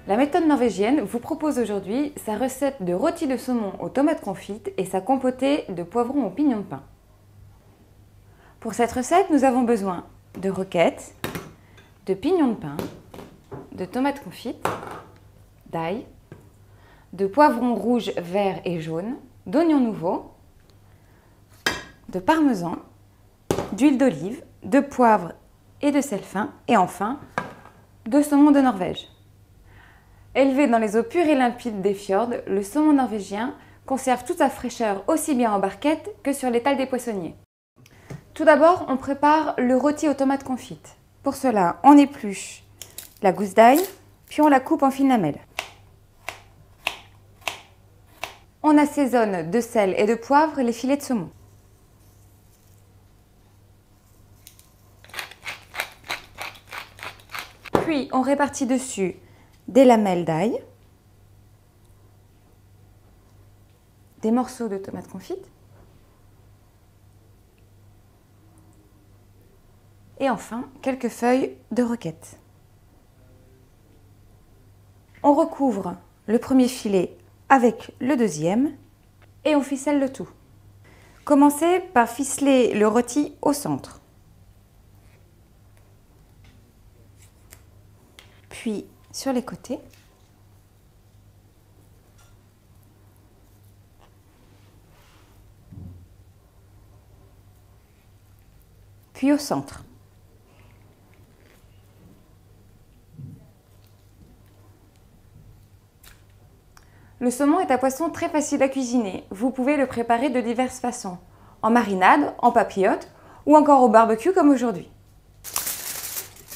La méthode norvégienne vous propose aujourd'hui sa recette de rôti de saumon aux tomates confites et sa compotée de poivrons aux pignons de pain. Pour cette recette, nous avons besoin de roquettes, de pignons de pain, de tomates confites, d'ail, de poivrons rouges, verts et jaunes, d'oignons nouveaux, de parmesan, d'huile d'olive, de poivre et de sel fin et enfin de saumon de Norvège. Élevé dans les eaux pures et limpides des fjords, le saumon norvégien conserve toute sa fraîcheur aussi bien en barquette que sur l'étal des poissonniers. Tout d'abord, on prépare le rôti aux tomates confites. Pour cela, on épluche la gousse d'ail, puis on la coupe en fines lamelles. On assaisonne de sel et de poivre les filets de saumon. Puis, on répartit dessus des lamelles d'ail, des morceaux de tomates confites et enfin quelques feuilles de roquette. On recouvre le premier filet avec le deuxième et on ficelle le tout. Commencez par ficeler le rôti au centre. Puis sur les côtés. Puis au centre. Le saumon est un poisson très facile à cuisiner. Vous pouvez le préparer de diverses façons. En marinade, en papillote ou encore au barbecue comme aujourd'hui.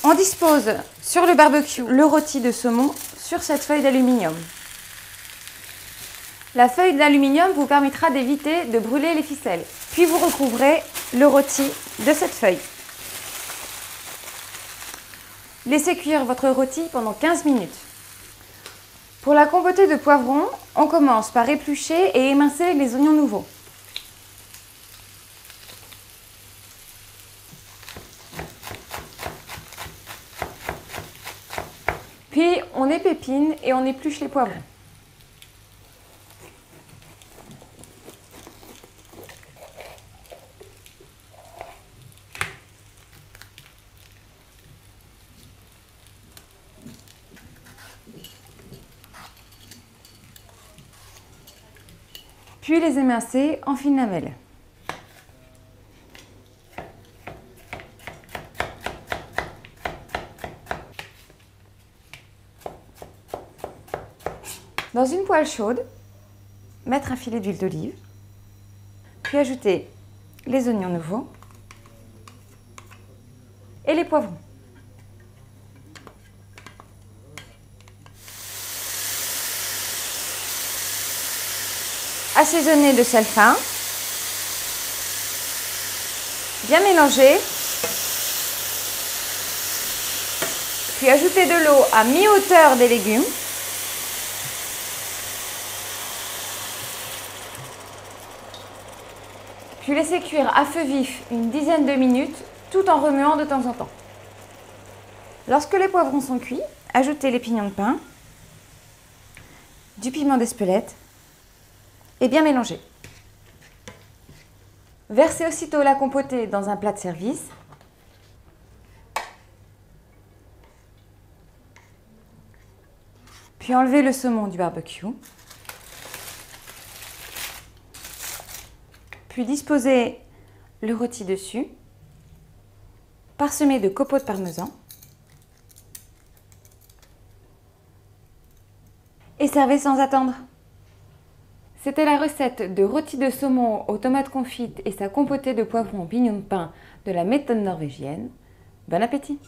On dispose sur le barbecue le rôti de saumon sur cette feuille d'aluminium. La feuille d'aluminium vous permettra d'éviter de brûler les ficelles. Puis vous recouvrez le rôti de cette feuille. Laissez cuire votre rôti pendant 15 minutes. Pour la compotée de poivrons, on commence par éplucher et émincer les oignons nouveaux. Puis on épépine et on épluche les poivrons. Puis les émincer en fines lamelles. Dans une poêle chaude, mettre un filet d'huile d'olive, puis ajouter les oignons nouveaux et les poivrons. Assaisonner de sel fin, bien mélanger, puis ajouter de l'eau à mi-hauteur des légumes. Puis laisser cuire à feu vif une dizaine de minutes tout en remuant de temps en temps. Lorsque les poivrons sont cuits, ajoutez les pignons de pain, du piment d'Espelette et bien mélanger. Versez aussitôt la compotée dans un plat de service. Puis enlevez le saumon du barbecue. Puis disposez le rôti dessus, parsemé de copeaux de parmesan et servez sans attendre. C'était la recette de rôti de saumon aux tomates confites et sa compotée de poivrons aux pignons de pain de la méthode norvégienne. Bon appétit!